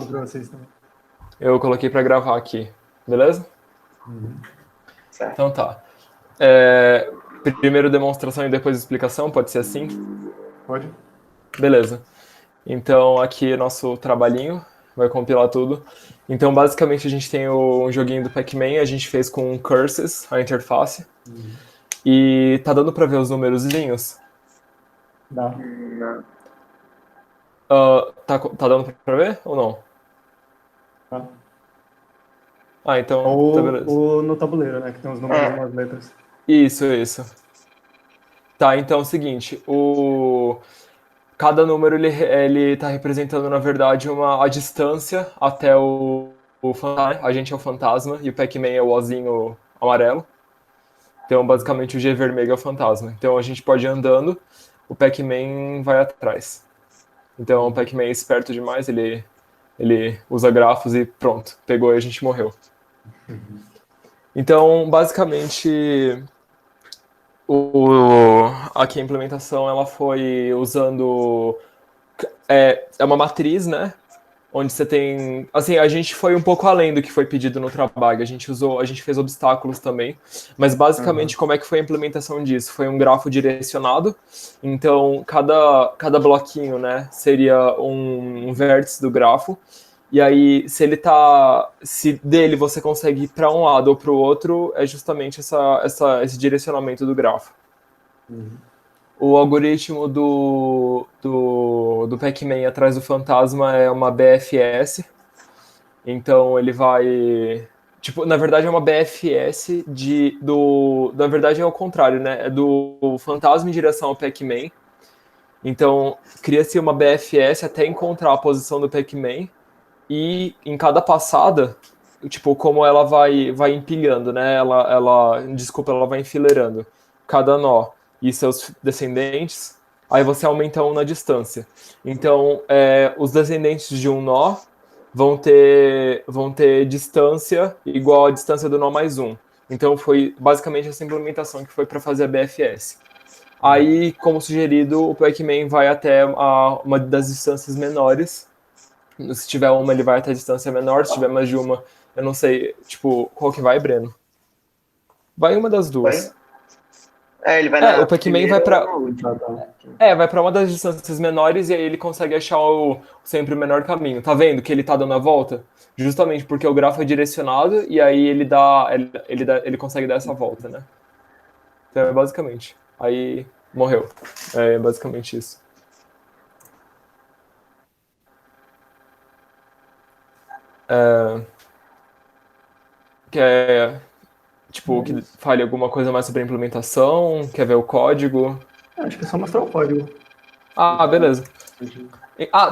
para vocês também. Eu coloquei para gravar aqui, beleza? Certo. Então tá. Primeiro demonstração e depois explicação, pode ser assim? Pode? Beleza. Então aqui é nosso trabalhinho, vai compilar tudo. Então basicamente a gente tem um joguinho do Pac-Man, a gente fez com Curses, a interface. E tá dando pra ver os númerozinhos? Dá. Não. Tá dando pra ver ou não? Tá. Ah, então tá beleza. Ou no tabuleiro, né? Que tem os números e umas letras. Isso. Tá, então é o seguinte, cada número ele tá representando, na verdade, a distância até o fantasma. A gente é o fantasma e o Pac-Man é o ozinho amarelo. Então, basicamente, o G vermelho é o fantasma. Então, a gente pode ir andando, o Pac-Man vai atrás. Então, o Pac-Man é esperto demais, ele usa grafos e pronto, pegou e a gente morreu. Então, basicamente, aqui a implementação ela foi usando é uma matriz, né? Onde você tem, assim, a gente foi um pouco além do que foi pedido no trabalho. A gente fez obstáculos também, mas basicamente como é que foi a implementação disso? Foi um grafo direcionado. Então cada bloquinho, né, seria um vértice do grafo. E aí, se dele você consegue ir para um lado ou para o outro, é justamente esse direcionamento do grafo. O algoritmo do Pac-Man atrás do fantasma é uma BFS. Então ele vai. Tipo, na verdade é uma BFS na verdade é o contrário, né? É do fantasma em direção ao Pac-Man. Então cria-se uma BFS até encontrar a posição do Pac-Man. E em cada passada, tipo, como ela vai empilhando, né? Ela vai enfileirando cada nó e seus descendentes, aí você aumenta um na distância. Então, os descendentes de um nó vão ter distância igual à distância do nó mais um. Então, foi basicamente essa implementação que foi para fazer a BFS. Aí, como sugerido, o Pac-Man vai até uma das distâncias menores. Se tiver uma, ele vai até a distância menor. Se tiver mais de uma, eu não sei, tipo, qual que vai, Breno? Vai uma das duas. Ele vai na O Pac-Man vai pra... Tá, tá. vai pra uma das distâncias menores e aí ele consegue achar sempre o menor caminho. Tá vendo que ele tá dando a volta? Justamente porque o grafo é direcionado e aí ele consegue dar essa volta, né? Então é basicamente. Aí morreu. É basicamente isso. Quer, tipo, que fale alguma coisa mais sobre a implementação? Quer ver o código? Acho que é só mostrar o código. Ah, beleza.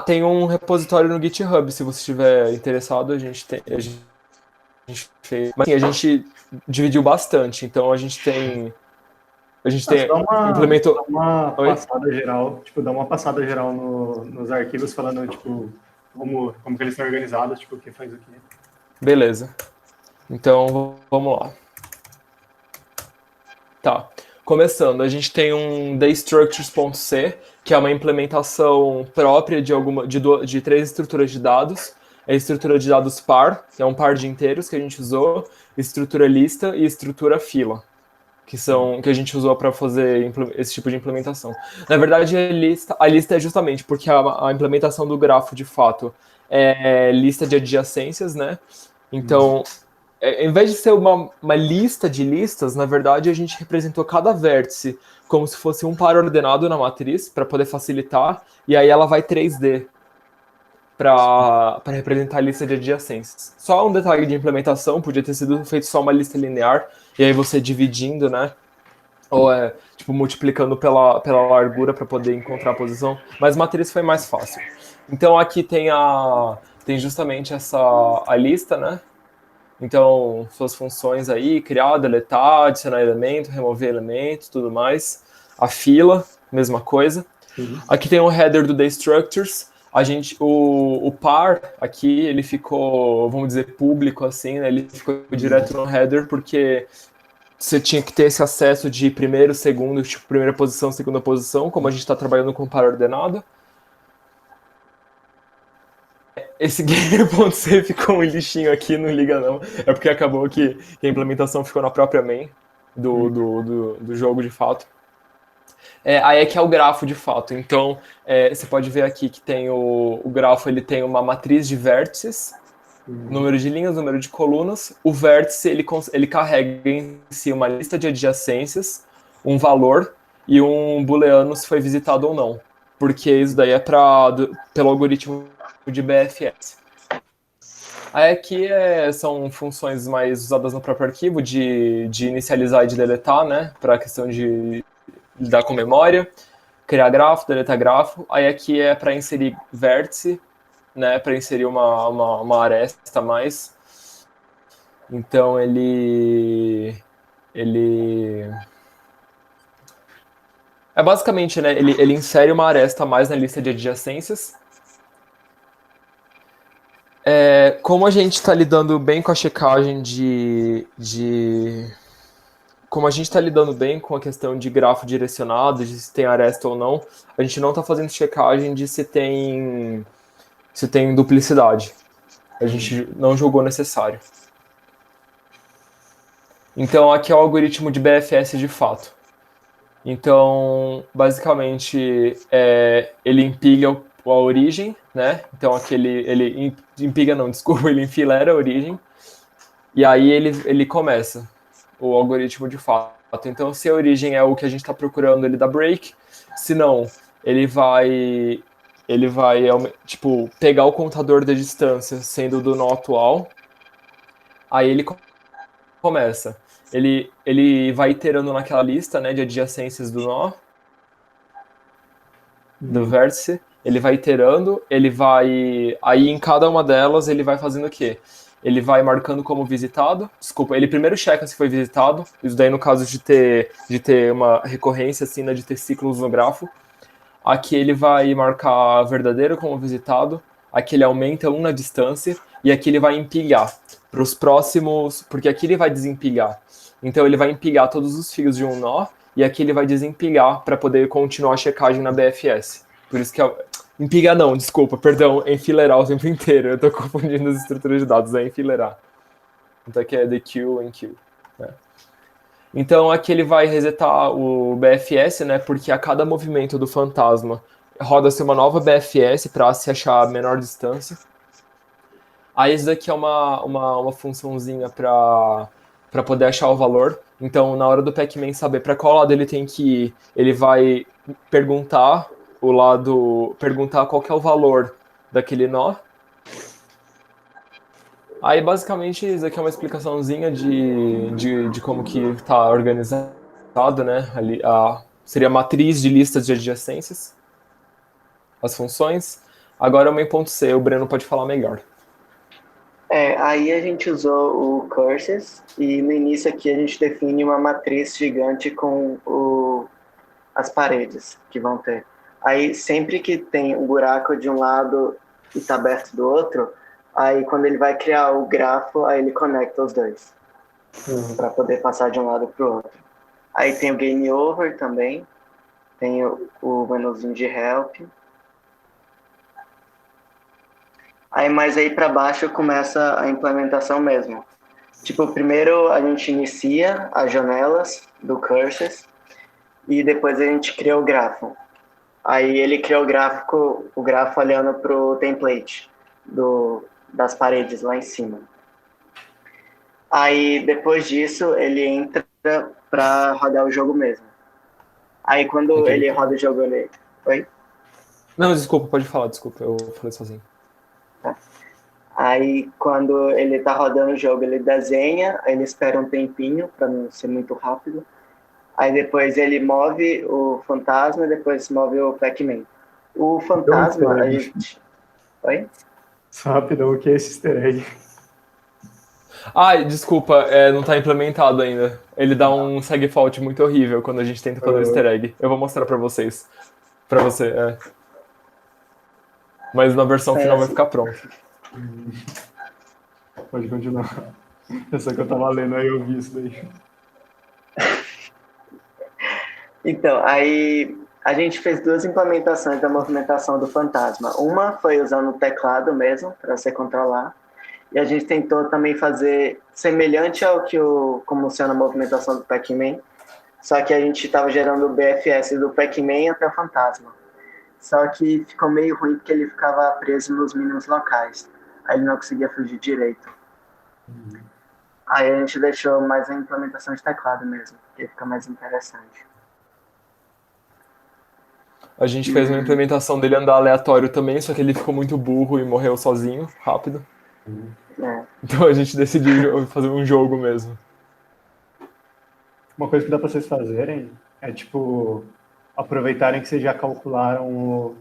Tem um repositório no GitHub, se você estiver interessado, a gente fez. Mas assim, a gente dividiu bastante, então a gente tem. Implementou. Dá uma Oi? passada geral, tipo, dá uma passada geral nos arquivos falando, tipo, como que eles estão organizados, tipo, o que faz o quê. Beleza. Então, vamos lá. Tá. Começando, a gente tem um daystructures.c, que é uma implementação própria de três estruturas de dados. É a estrutura de dados par, que é um par de inteiros que a gente usou, estrutura lista e estrutura fila, que a gente usou para fazer esse tipo de implementação. Na verdade, a lista é justamente porque a implementação do grafo, de fato, é lista de adjacências, né? Então, em vez de ser uma lista de listas, na verdade a gente representou cada vértice como se fosse um par ordenado na matriz, para poder facilitar, e aí ela vai 3D para representar a lista de adjacências. Só um detalhe de implementação, podia ter sido feito só uma lista linear, e aí você dividindo, né? Ou tipo, multiplicando pela largura para poder encontrar a posição, mas matriz foi mais fácil. Então aqui tem justamente a lista, né? Então, suas funções aí, criar, deletar, adicionar elemento, remover elemento, tudo mais. A fila, mesma coisa. Aqui tem o header do daystructures. O par aqui, ele ficou, vamos dizer, público assim, né? Ele ficou direto no header porque você tinha que ter esse acesso de primeiro, segundo, tipo, primeira posição, segunda posição, como a gente está trabalhando com par ordenado. esse game.c ficou um lixinho aqui, não liga não. É porque acabou que a implementação ficou na própria main do jogo de fato. Aí é que é o grafo de fato. Então, você pode ver aqui que tem o grafo, ele tem uma matriz de vértices, número de linhas, número de colunas. O vértice, ele carrega em si uma lista de adjacências, um valor e um booleano se foi visitado ou não. Porque isso daí é pelo algoritmo de BFS. Aí aqui são funções mais usadas no próprio arquivo de inicializar e de deletar, né? Para a questão de lidar com memória, criar grafo, deletar grafo. Aí aqui é para inserir vértice, né? Para inserir uma aresta a mais. Então ele basicamente, né? Ele insere uma aresta a mais na lista de adjacências. Como a gente está lidando bem com a checagem como a gente está lidando bem com a questão de grafo direcionado, de se tem aresta ou não, a gente não está fazendo checagem de se tem duplicidade. A gente não julgou necessário. Então aqui é o algoritmo de BFS de fato. Então, basicamente, ele empilha a origem, né? Então ele empilha não, desculpa, ele enfileira a origem e aí ele começa o algoritmo de fato. Então, se a origem é o que a gente está procurando, ele dá break. Se não, ele vai tipo pegar o contador da distância sendo do nó atual. Aí ele começa. Ele vai iterando naquela lista, né, de adjacências do nó, do vértice. Ele vai iterando, aí em cada uma delas ele vai fazendo o quê? Ele vai marcando como visitado. Desculpa, ele primeiro checa se foi visitado. Isso daí no caso de ter uma recorrência assim, né, de ter ciclos no grafo. Aqui ele vai marcar verdadeiro como visitado. Aqui ele aumenta na distância. E aqui ele vai empilhar para os próximos, porque aqui ele vai desempilhar. Então ele vai empilhar todos os fios de um nó e aqui ele vai desempilhar para poder continuar a checagem na BFS. Por isso que empilhar não, desculpa, perdão, enfileirar o tempo inteiro. Eu estou confundindo as estruturas de dados, é enfileirar. Então aqui é the queue and queue. Né? Então aqui ele vai resetar o BFS, né? Porque a cada movimento do fantasma roda-se uma nova BFS para se achar a menor distância. Aí isso daqui é uma funçãozinha para poder achar o valor. Então, na hora do Pac-Man saber para qual lado ele tem que ir, ele vai perguntar qual que é o valor daquele nó. Aí, basicamente, isso aqui é uma explicaçãozinha de como que está organizado, né? Ali, seria a matriz de listas de adjacências, as funções. Agora o main.c, o Breno pode falar melhor. Aí a gente usou o curses e no início aqui a gente define uma matriz gigante com as paredes que vão ter. Aí sempre que tem um buraco de um lado e está aberto do outro, aí quando ele vai criar o grafo, aí ele conecta os dois para poder passar de um lado para o outro. Aí tem o game over também, tem o menuzinho de help. Mas aí para baixo começa a implementação mesmo. Tipo, primeiro a gente inicia as janelas do curses e depois a gente cria o grafo. Aí ele cria o grafo olhando para o template das paredes lá em cima. Aí depois disso ele entra para rodar o jogo mesmo. Aí quando ele roda o jogo, ele... Oi? Não, desculpa, pode falar, desculpa, eu falei sozinho. Aí, quando ele tá rodando o jogo, ele desenha, aí ele espera um tempinho para não ser muito rápido. Aí depois ele move o fantasma e depois move o Pac-Man. O fantasma, a gente... Oi? Só rapidão, o que é esse easter egg? Desculpa, não tá implementado ainda. Ele dá um segfault muito horrível quando a gente tenta fazer o easter egg. Eu vou mostrar pra vocês. Pra você, Mas na versão final vai ficar pronto. Pode continuar. Essa que eu tava lendo aí, eu vi isso daí. Então, aí A gente fez duas implementações da movimentação do fantasma. Uma foi usando o teclado mesmo, para você controlar. E a gente tentou também fazer semelhante ao que como funciona a movimentação do Pac-Man. Só que a gente estava gerando o BFS do Pac-Man até o fantasma. Só que ficou meio ruim porque ele ficava preso nos mínimos locais. Aí ele não conseguia fugir direito. Aí a gente deixou mais a implementação de teclado mesmo, porque fica mais interessante. A gente fez uma implementação dele andar aleatório também, só que ele ficou muito burro e morreu sozinho, rápido. É. Então a gente decidiu fazer um jogo mesmo. Uma coisa que dá pra vocês fazerem é, tipo, aproveitarem que vocês já calcularam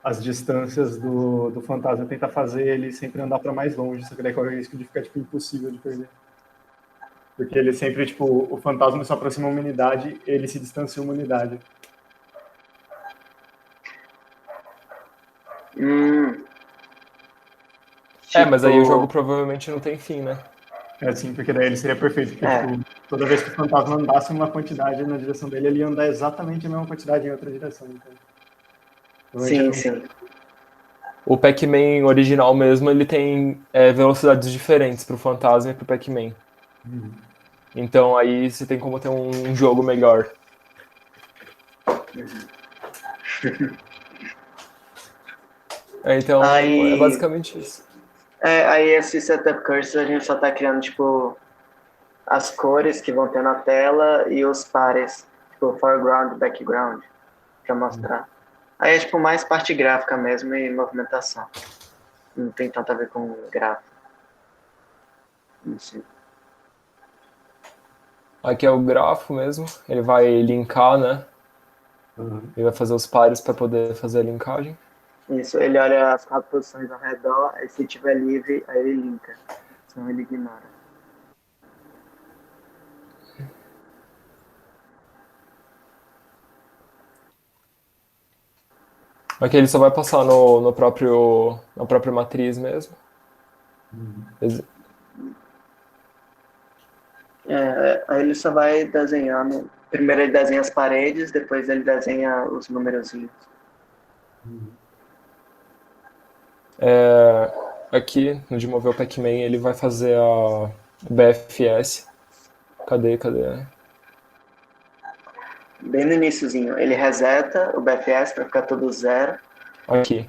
as distâncias do fantasma e tentar fazer ele sempre andar para mais longe, só que daí corre o risco de ficar, tipo, impossível de perder. Porque ele sempre, tipo, o fantasma se aproxima uma unidade, ele se distancia uma unidade. Mas aí o jogo provavelmente não tem fim, né? É assim, porque daí ele seria perfeito. Porque, tipo, toda vez que o fantasma andasse uma quantidade na direção dele, ele ia andar exatamente a mesma quantidade em outra direção. Então, sim. O Pac-Man original mesmo, ele tem velocidades diferentes pro fantasma e pro Pac-Man. Então aí você tem como ter um jogo melhor. Então aí, é basicamente isso. Aí esse setup cursor a gente só tá criando, tipo, as cores que vão ter na tela e os pares, tipo, foreground e background, pra mostrar. Aí é, tipo, mais parte gráfica mesmo e movimentação. Não tem tanto a ver com gráfico. Isso. Aqui é o grafo mesmo, ele vai linkar, né? Ele vai fazer os pares para poder fazer a linkagem. Isso, ele olha as 4 posições ao redor, aí se tiver livre, aí ele linka. Senão ele ignora. Aqui ele só vai passar na própria matriz mesmo. Aí ele só vai desenhando. Primeiro ele desenha as paredes, depois ele desenha os numerozinhos. Aqui, no de mover o Pac-Man, ele vai fazer a BFS. Cadê? Bem no iniciozinho, ele reseta o BFS para ficar tudo zero. Aqui.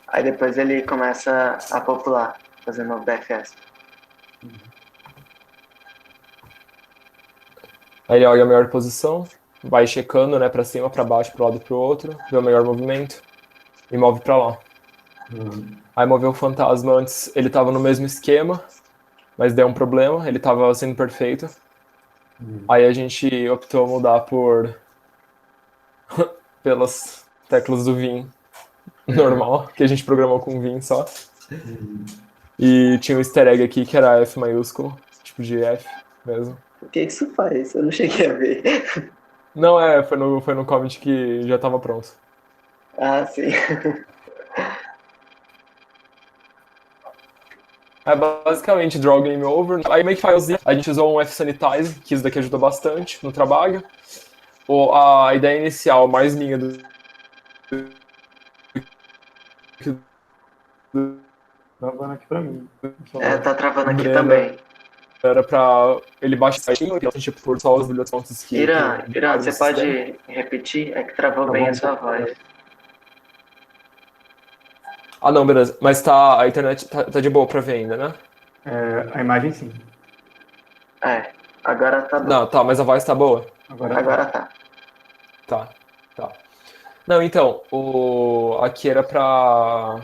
Aí depois ele começa a popular, fazendo o BFS. Aí ele olha a melhor posição, vai checando, né, pra cima, pra baixo, pro lado e pro outro, vê o melhor movimento e move pra lá. Aí moveu o fantasma antes, ele tava no mesmo esquema, mas deu um problema, ele tava sendo perfeito. Aí a gente optou mudar pelas teclas do Vim normal, que a gente programou com Vim só. E tinha um easter egg aqui que era F maiúsculo, tipo de F mesmo. O que isso faz? Eu não cheguei a ver. Não, foi no comment que já tava pronto. Ah, sim. É basicamente draw game over. Aí Makefilezinho, a gente usou um F-Sanitize, que isso daqui ajudou bastante no trabalho. A ideia inicial, mais minha travando aqui pra mim. Tá travando aqui também. Era pra ele baixar tipo, por só os bibliotecas que... Irã, você pode repetir? É que travou bem a sua voz. Ah, não, beleza. Mas a internet tá de boa pra ver ainda, né? A imagem sim. Agora tá bom. Não, tá, mas a voz tá boa? Agora tá. Tá. Não, então, aqui era pra...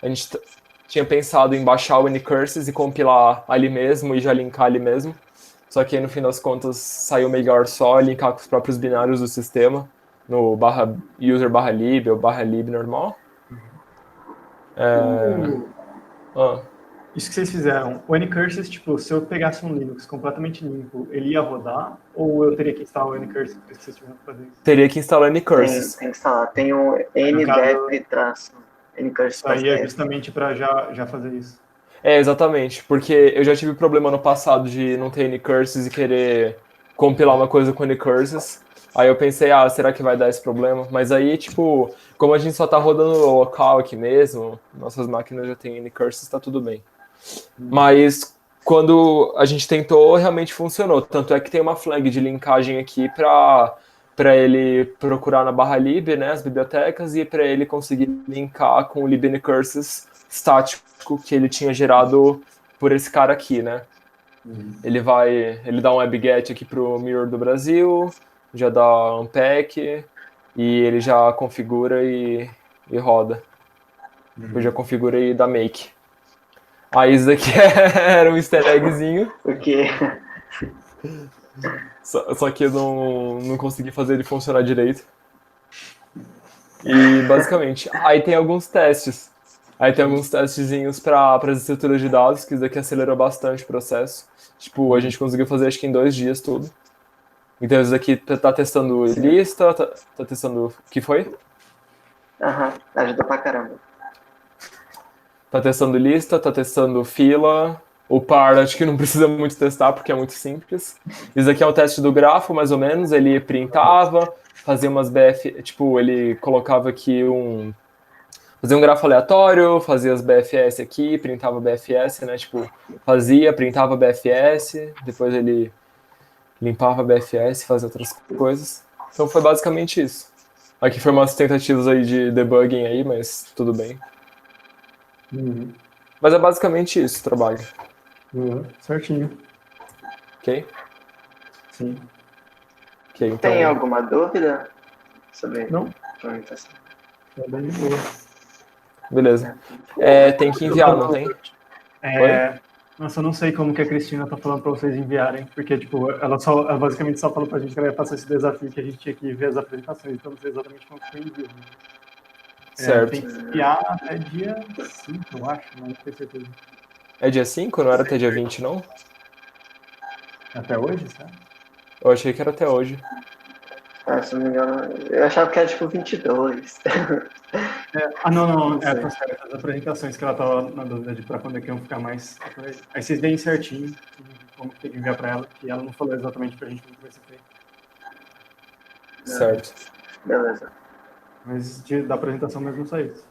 A gente tinha pensado em baixar o Anycurses e compilar ali mesmo e já linkar ali mesmo. Só que aí, no fim das contas, saiu melhor só linkar com os próprios binários do sistema, no /user/lib ou /lib normal. Isso que vocês fizeram, o Anycurses, tipo, se eu pegasse um Linux completamente limpo, ele ia rodar? Ou eu teria que instalar o Anycurses para que vocês tiveram que fazer isso? Teria que instalar Anycurses. Tem que instalar. Tem o ndev-anycurses. Isso aí é justamente para já fazer isso. Exatamente, porque eu já tive problema no passado de não ter Anycurses e querer compilar uma coisa com Anycurses. Aí eu pensei, será que vai dar esse problema? Mas aí, tipo, como a gente só tá rodando o local aqui mesmo, nossas máquinas já tem N-Curses, tá tudo bem. Mas quando a gente tentou, realmente funcionou. Tanto é que tem uma flag de linkagem aqui para ele procurar na barra lib, né, as bibliotecas, e para ele conseguir linkar com o libncurses estático que ele tinha gerado por esse cara aqui, né? Ele dá um webget aqui pro Mirror do Brasil, já dá unpack e ele já configura e roda. Eu já configura e dá make. Aí isso daqui era um easter eggzinho, Porque só que eu não consegui fazer ele funcionar direito. E basicamente, aí tem alguns testes. Aí tem alguns testezinhos para as estruturas de dados, que isso daqui acelerou bastante o processo. Tipo, a gente conseguiu fazer acho que em 2 dias tudo. Então isso daqui tá testando lista, tá testando. O que foi? ajuda pra caramba. Tá testando lista, tá testando fila. O par acho que não precisa muito testar porque é muito simples. Isso aqui é o teste do grafo, mais ou menos. Ele printava, fazia umas BF. Tipo, ele colocava aqui fazia um grafo aleatório, fazia as BFS aqui, printava BFS, né? Tipo, printava BFS, depois ele limpava BFS, fazia outras coisas. Então foi basicamente isso. Aqui foi umas tentativas aí de debugging aí, mas tudo bem. Mas é basicamente isso o trabalho, Certinho. ok? Sim. Ok, então. Tem alguma dúvida sobre Não, implementação? é bem de boa. Beleza. Tem que enviar, não tem? Oi? Nossa, eu não sei como que a Cristina tá falando pra vocês enviarem, porque, tipo, ela basicamente só falou pra gente que ela ia passar esse desafio que a gente tinha que ver as apresentações, então não sei exatamente como que foi o envio. Né? Certo. Tem que enviar até dia 5, eu acho, não tenho certeza. É dia 5? Não era até dia 20, não? Até hoje, sabe? Eu achei que era até hoje. Se não me engano, eu achava que era tipo 22. Não, sei. tá certo. As apresentações que ela tava na dúvida de pra quando é que iam ficar mais. Aí vocês deem certinho como que tem que enviar pra ela, que ela não falou exatamente pra gente como que vai ser feito. Certo. Beleza. Mas da apresentação mesmo só isso.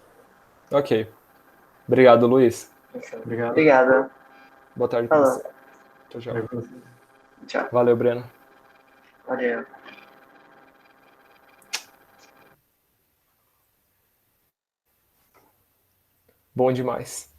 Ok. Obrigado, Luiz. Obrigado. Obrigado. Boa tarde pra Falou. você. Tchau, tchau. Tchau. Valeu, Breno. Valeu. Bom demais.